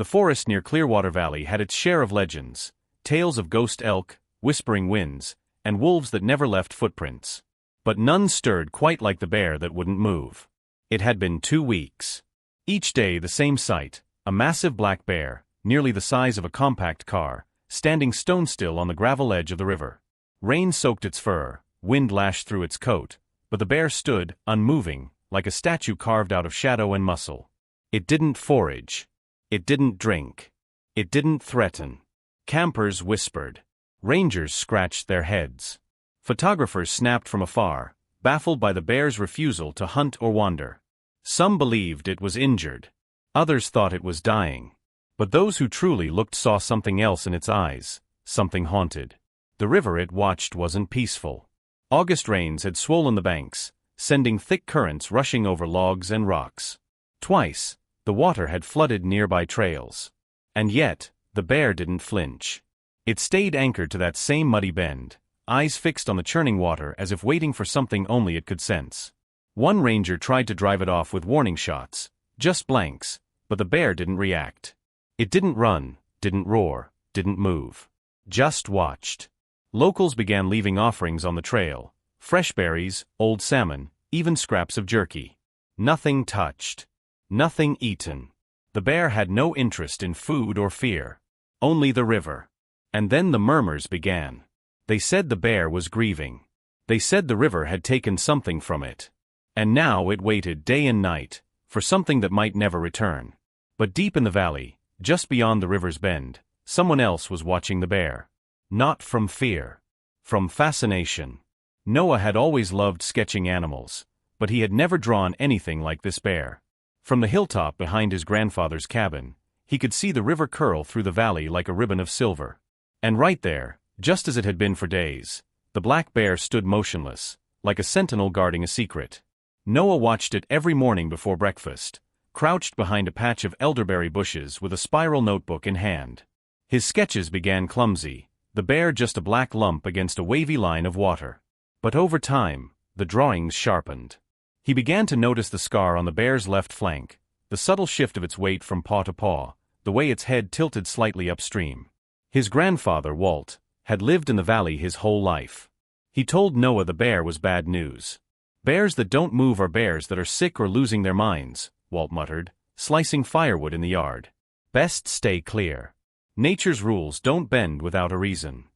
The forest near Clearwater Valley had its share of legends, tales of ghost elk, whispering winds, and wolves that never left footprints. But none stirred quite like the bear that wouldn't move. It had been 2 weeks. Each day the same sight, a massive black bear, nearly the size of a compact car, standing stone still on the gravel edge of the river. Rain soaked its fur, wind lashed through its coat, but the bear stood, unmoving, like a statue carved out of shadow and muscle. It didn't forage. It didn't drink. It didn't threaten. Campers whispered. Rangers scratched their heads. Photographers snapped from afar, baffled by the bear's refusal to hunt or wander. Some believed it was injured. Others thought it was dying. But those who truly looked saw something else in its eyes, something haunted. The river it watched wasn't peaceful. August rains had swollen the banks, sending thick currents rushing over logs and rocks. Twice, the water had flooded nearby trails. And yet, the bear didn't flinch. It stayed anchored to that same muddy bend, eyes fixed on the churning water as if waiting for something only it could sense. One ranger tried to drive it off with warning shots, just blanks, but the bear didn't react. It didn't run, didn't roar, didn't move. Just watched. Locals began leaving offerings on the trail, fresh berries, old salmon, even scraps of jerky. Nothing touched. Nothing eaten. The bear had no interest in food or fear. Only the river. And then the murmurs began. They said the bear was grieving. They said the river had taken something from it. And now it waited day and night, for something that might never return. But deep in the valley, just beyond the river's bend, someone else was watching the bear. Not from fear. From fascination. Noah had always loved sketching animals, but he had never drawn anything like this bear. From the hilltop behind his grandfather's cabin, he could see the river curl through the valley like a ribbon of silver. And right there, just as it had been for days, the black bear stood motionless, like a sentinel guarding a secret. Noah watched it every morning before breakfast, crouched behind a patch of elderberry bushes with a spiral notebook in hand. His sketches began clumsy, the bear just a black lump against a wavy line of water. But over time, the drawings sharpened. He began to notice the scar on the bear's left flank, the subtle shift of its weight from paw to paw, the way its head tilted slightly upstream. His grandfather, Walt, had lived in the valley his whole life. He told Noah the bear was bad news. Bears that don't move are bears that are sick or losing their minds, Walt muttered, slicing firewood in the yard. Best stay clear. Nature's rules don't bend without a reason.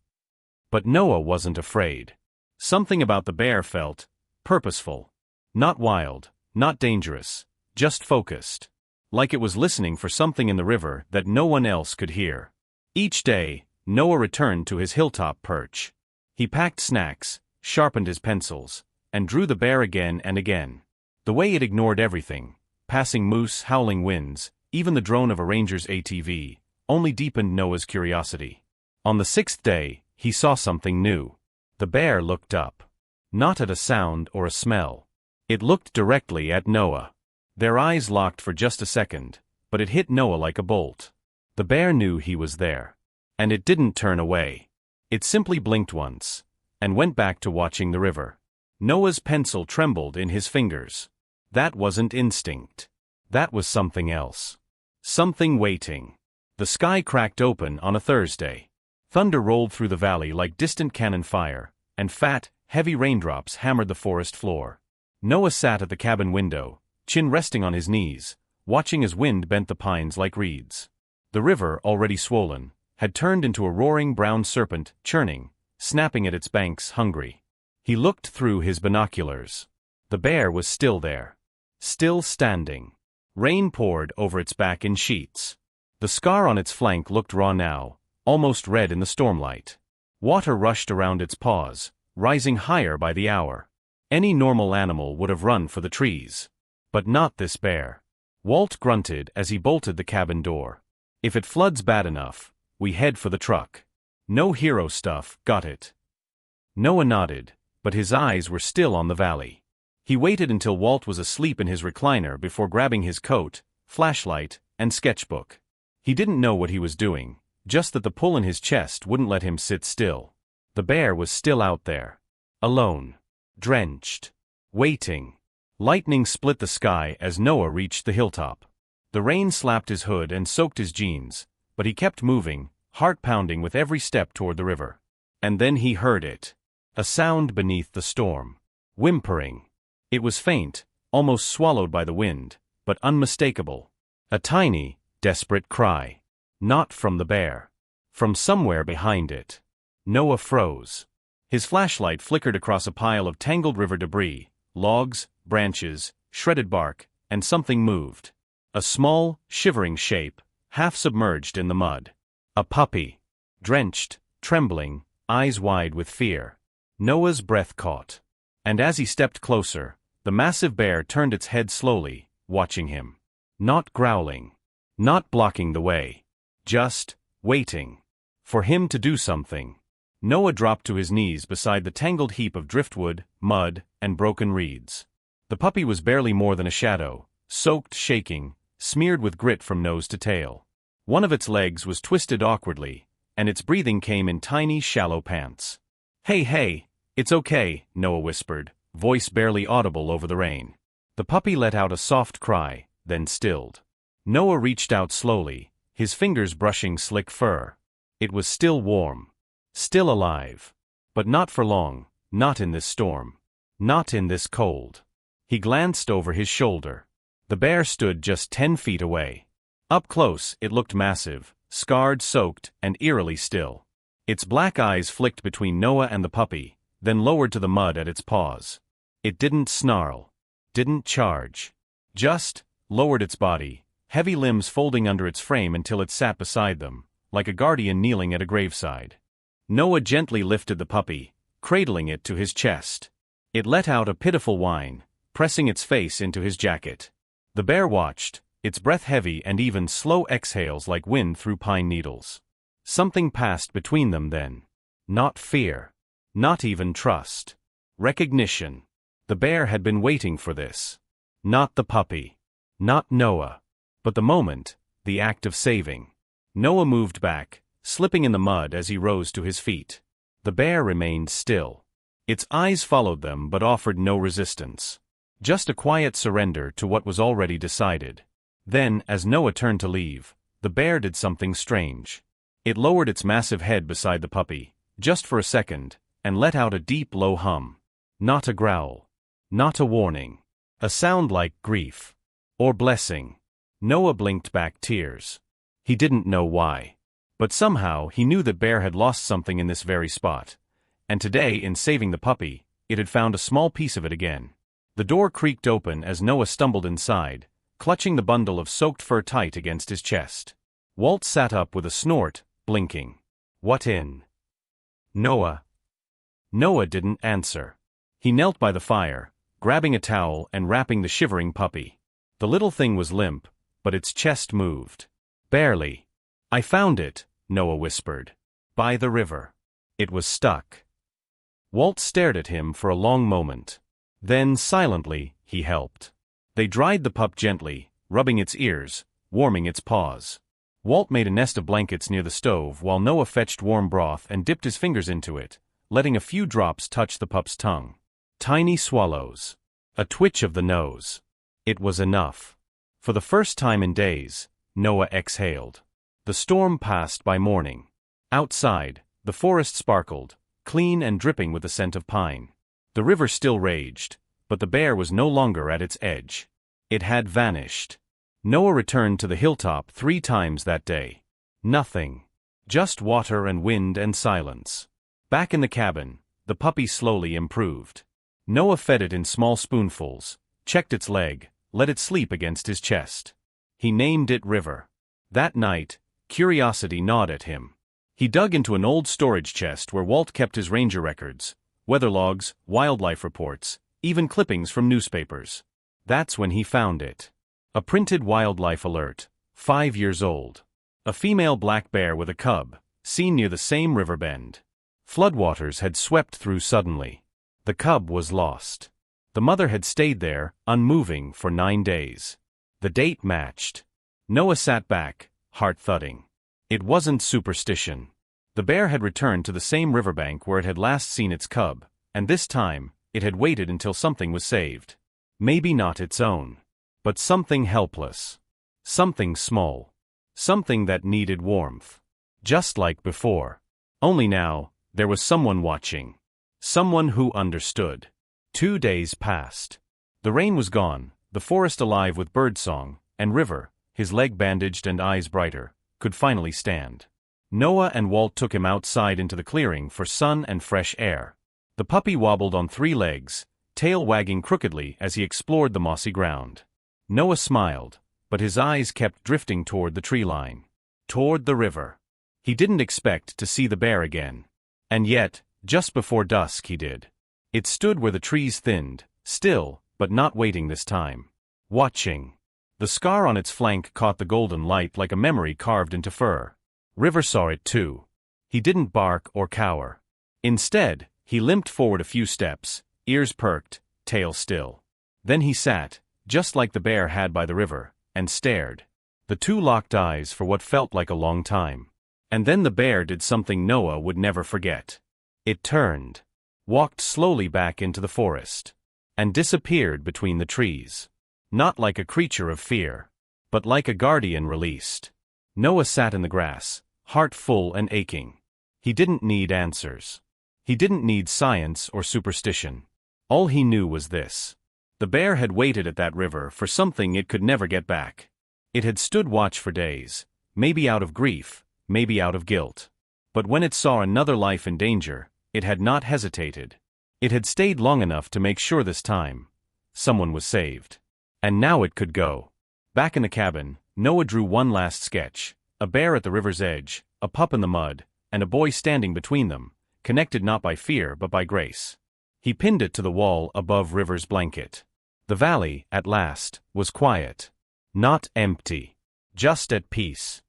But Noah wasn't afraid. Something about the bear felt purposeful. Not wild, not dangerous, just focused. Like it was listening for something in the river that no one else could hear. Each day, Noah returned to his hilltop perch. He packed snacks, sharpened his pencils, and drew the bear again and again. The way it ignored everything, passing moose, howling winds, even the drone of a ranger's ATV, only deepened Noah's curiosity. On the 6th day, he saw something new. The bear looked up. Not at a sound or a smell. It looked directly at Noah. Their eyes locked for just a second, but it hit Noah like a bolt. The bear knew he was there. And it didn't turn away. It simply blinked once, and went back to watching the river. Noah's pencil trembled in his fingers. That wasn't instinct. That was something else. Something waiting. The sky cracked open on a Thursday. Thunder rolled through the valley like distant cannon fire, and fat, heavy raindrops hammered the forest floor. Noah sat at the cabin window, chin resting on his knees, watching as wind bent the pines like reeds. The river, already swollen, had turned into a roaring brown serpent, churning, snapping at its banks, hungry. He looked through his binoculars. The bear was still there. Still standing. Rain poured over its back in sheets. The scar on its flank looked raw now, almost red in the stormlight. Water rushed around its paws, rising higher by the hour. Any normal animal would have run for the trees. But not this bear. Walt grunted as he bolted the cabin door. If it floods bad enough, we head for the truck. No hero stuff, got it? Noah nodded, but his eyes were still on the valley. He waited until Walt was asleep in his recliner before grabbing his coat, flashlight, and sketchbook. He didn't know what he was doing, just that the pull in his chest wouldn't let him sit still. The bear was still out there. Alone. Drenched. Waiting. Lightning split the sky as Noah reached the hilltop. The rain slapped his hood and soaked his jeans, but he kept moving, heart pounding with every step toward the river. And then he heard it. A sound beneath the storm. Whimpering. It was faint, almost swallowed by the wind, but unmistakable. A tiny, desperate cry. Not from the bear. From somewhere behind it. Noah froze. His flashlight flickered across a pile of tangled river debris, logs, branches, shredded bark, and something moved. A small, shivering shape, half submerged in the mud. A puppy. Drenched, trembling, eyes wide with fear. Noah's breath caught. And as he stepped closer, the massive bear turned its head slowly, watching him. Not growling. Not blocking the way. Just waiting. For him to do something. Noah dropped to his knees beside the tangled heap of driftwood, mud, and broken reeds. The puppy was barely more than a shadow, soaked, shaking, smeared with grit from nose to tail. One of its legs was twisted awkwardly, and its breathing came in tiny, shallow pants. Hey, it's okay," Noah whispered, voice barely audible over the rain. The puppy let out a soft cry, then stilled. Noah reached out slowly, his fingers brushing slick fur. It was still warm. Still alive. But not for long, not in this storm. Not in this cold. He glanced over his shoulder. The bear stood just 10 feet away. Up close, it looked massive, scarred, soaked, and eerily still. Its black eyes flicked between Noah and the puppy, then lowered to the mud at its paws. It didn't snarl. Didn't charge. Just lowered its body, heavy limbs folding under its frame until it sat beside them, like a guardian kneeling at a graveside. Noah gently lifted the puppy, cradling it to his chest. It let out a pitiful whine, pressing its face into his jacket. The bear watched, its breath heavy and even slow exhales like wind through pine needles. Something passed between them then. Not fear. Not even trust. Recognition. The bear had been waiting for this. Not the puppy. Not Noah. But the moment, the act of saving. Noah moved back, slipping in the mud as he rose to his feet. The bear remained still. Its eyes followed them but offered no resistance. Just a quiet surrender to what was already decided. Then, as Noah turned to leave, the bear did something strange. It lowered its massive head beside the puppy, just for a second, and let out a deep low hum. Not a growl. Not a warning. A sound like grief. Or blessing. Noah blinked back tears. He didn't know why. But somehow he knew that bear had lost something in this very spot. And today, in saving the puppy, it had found a small piece of it again. The door creaked open as Noah stumbled inside, clutching the bundle of soaked fur tight against his chest. Walt sat up with a snort, blinking. "What in?" "Noah." Noah didn't answer. He knelt by the fire, grabbing a towel and wrapping the shivering puppy. The little thing was limp, but its chest moved. Barely. "I found it," Noah whispered. "By the river." It was stuck. Walt stared at him for a long moment. Then, silently, he helped. They dried the pup gently, rubbing its ears, warming its paws. Walt made a nest of blankets near the stove while Noah fetched warm broth and dipped his fingers into it, letting a few drops touch the pup's tongue. Tiny swallows. A twitch of the nose. It was enough. For the first time in days, Noah exhaled. The storm passed by morning. Outside, the forest sparkled, clean and dripping with the scent of pine. The river still raged, but the bear was no longer at its edge. It had vanished. Noah returned to the hilltop 3 times that day. Nothing. Just water and wind and silence. Back in the cabin, the puppy slowly improved. Noah fed it in small spoonfuls, checked its leg, let it sleep against his chest. He named it River. That night, curiosity gnawed at him. He dug into an old storage chest where Walt kept his ranger records, weather logs, wildlife reports, even clippings from newspapers. That's when he found it. A printed wildlife alert, 5 years old. A female black bear with a cub, seen near the same river bend. Floodwaters had swept through suddenly. The cub was lost. The mother had stayed there, unmoving, for 9 days. The date matched. Noah sat back, heart thudding. It wasn't superstition. The bear had returned to the same riverbank where it had last seen its cub, and this time, it had waited until something was saved. Maybe not its own. But something helpless. Something small. Something that needed warmth. Just like before. Only now, there was someone watching. Someone who understood. 2 days passed. The rain was gone, the forest alive with birdsong, and River, his leg bandaged and eyes brighter, could finally stand. Noah and Walt took him outside into the clearing for sun and fresh air. The puppy wobbled on 3 legs, tail wagging crookedly as he explored the mossy ground. Noah smiled, but his eyes kept drifting toward the tree line. Toward the river. He didn't expect to see the bear again. And yet, just before dusk he did. It stood where the trees thinned, still, but not waiting this time. Watching. The scar on its flank caught the golden light like a memory carved into fur. River saw it too. He didn't bark or cower. Instead, he limped forward a few steps, ears perked, tail still. Then he sat, just like the bear had by the river, and stared. The two locked eyes for what felt like a long time. And then the bear did something Noah would never forget. It turned, walked slowly back into the forest, and disappeared between the trees. Not like a creature of fear, but like a guardian released. Noah sat in the grass, heart full and aching. He didn't need answers. He didn't need science or superstition. All he knew was this. The bear had waited at that river for something it could never get back. It had stood watch for days, maybe out of grief, maybe out of guilt. But when it saw another life in danger, it had not hesitated. It had stayed long enough to make sure this time someone was saved. And now it could go. Back in the cabin, Noah drew one last sketch. A bear at the river's edge, a pup in the mud, and a boy standing between them, connected not by fear but by grace. He pinned it to the wall above River's blanket. The valley, at last, was quiet. Not empty. Just at peace.